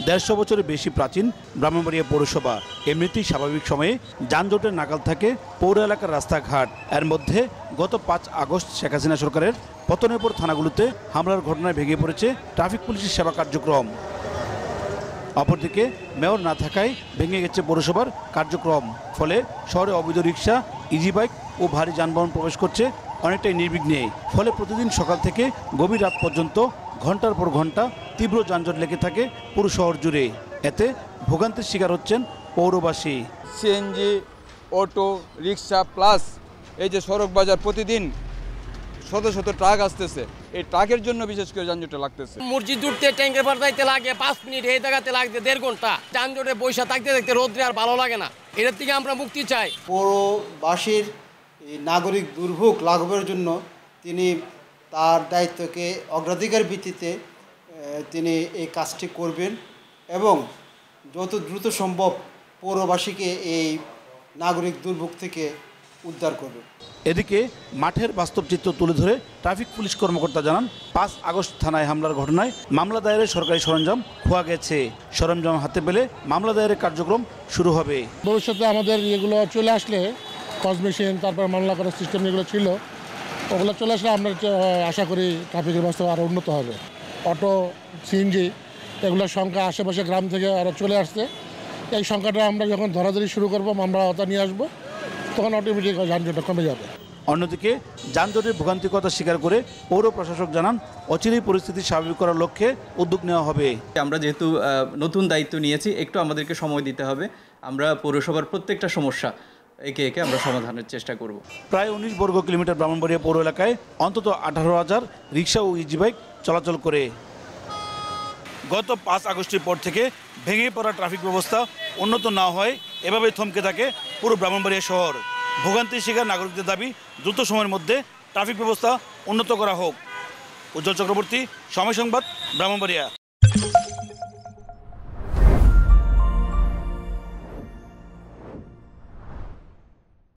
150 বছরের বেশি প্রাচীন ব্রাহ্মণবাড়িয়া পৌরসভা এমনিতেই স্বাভাবিক সময়ে যানজটের নাকাল থাকে পৌর এলাকার রাস্তাঘাট। এর মধ্যে গত 5 আগস্ট শেখ হাসিনা সরকারের পতনের পর থানাগুলোতে হামলার ঘটনায় ভেঙে পড়েছে ট্রাফিক পুলিশের সেবা কার্যক্রম। অপরদিকে মেয়র না থাকায় ভেঙে গেছে পৌরসভার কার্যক্রম। ফলে শহরে অবৈধ রিক্সা, ইজি বাইক ও ভারী যানবাহন প্রবেশ করছে অনেকটাই নির্বিঘ্নে। ফলে প্রতিদিন সকাল থেকে গভীর রাত পর্যন্ত ঘন্টার পর ঘন্টা তীব্র যানজট লেগে থাকে পুরো শহর জুড়ে। এতে ভোগান্তির শিকার হচ্ছেন পৌরবাসী। সিএনজি, অটো, রিক্সা প্লাস এই যে সড়ক বাজার প্রতিদিন শত শত ট্রাক আসতেছে, এই ট্রাকের জন্য বিশেষ করে যানজটে লাগতেছে। মসজিদ উঠতে ট্যাঙ্কের পার যাইতে লাগে 5 মিনিট, এই জায়গাতে লাগতে 1.5 ঘন্টা। যানজটে বৈশা থাকতে থাকতে রোদ্রে আর ভালো লাগে না। এটার থেকে আমরা মুক্তি চাই। পৌরবাসীর নাগরিক দুর্ভোগ লাঘবের জন্য তিনি তার দায়িত্বকে অগ্রাধিকার ভিত্তিতে তিনি এই কাজটি করবেন এবং যত দ্রুত সম্ভব পৌরবাসীকে এই নাগরিক দুর্ভোগ থেকে উদ্ধার করবে। এদিকে মাঠের বাস্তব চিত্র তুলে ধরে ট্রাফিক পুলিশ কর্মকর্তা জানান, 5 আগস্ট থানায় হামলার ঘটনায় মামলা দায়েরের সরকারি সরঞ্জাম খোয়া গেছে। সরঞ্জাম হাতে পেলে মামলা দায়েরের কার্যক্রম শুরু হবে। ভবিষ্যতে আমাদের এগুলো চলে আসলে পজ মেশিন, তারপর মামলা করার সিস্টেম যেগুলো ছিল ওগুলো চলে আসলে আমরা আশা করি ট্রাফিকের ব্যবস্থা আরও উন্নত হবে। অটো, সিএনজি এগুলোর সংখ্যা আশেপাশে গ্রাম থেকে আরও চলে আসছে। এই সংখ্যাটা আমরা যখন ধরাধরি শুরু করবো, আমরা ওটা নিয়ে আসবো, তখন অটোমেটিক যানজটটা কমে যাবে। অন্যদিকে যানজটের ভোগান্তিকতা স্বীকার করে পৌর প্রশাসক জানান, অচিরেই পরিস্থিতি স্বাভাবিক করার লক্ষ্যে উদ্যোগ নেওয়া হবে। আমরা যেহেতু নতুন দায়িত্ব নিয়েছি, একটু আমাদেরকে সময় দিতে হবে। আমরা পৌরসভার প্রত্যেকটা সমস্যা একে একে আমরা সমাধানের চেষ্টা করব। প্রায় 19 বর্গ কিলোমিটার ব্রাহ্মণবাড়িয়া পৌর এলাকায় অন্তত 18,000 রিক্সা ও ইজি বাইক চলাচল করে। গত 5 আগস্টের পর থেকে ভেঙে পড়া ট্রাফিক ব্যবস্থা উন্নত না হয় এভাবে থমকে থাকে পুরো ব্রাহ্মণবাড়িয়া শহর। ভোগান্তির শিকার নাগরিকদের দাবি, দ্রুত সময়ের মধ্যে ট্রাফিক ব্যবস্থা উন্নত করা হোক। উজ্জ্বল চক্রবর্তী, সময় সংবাদ, ব্রাহ্মণবাড়িয়া।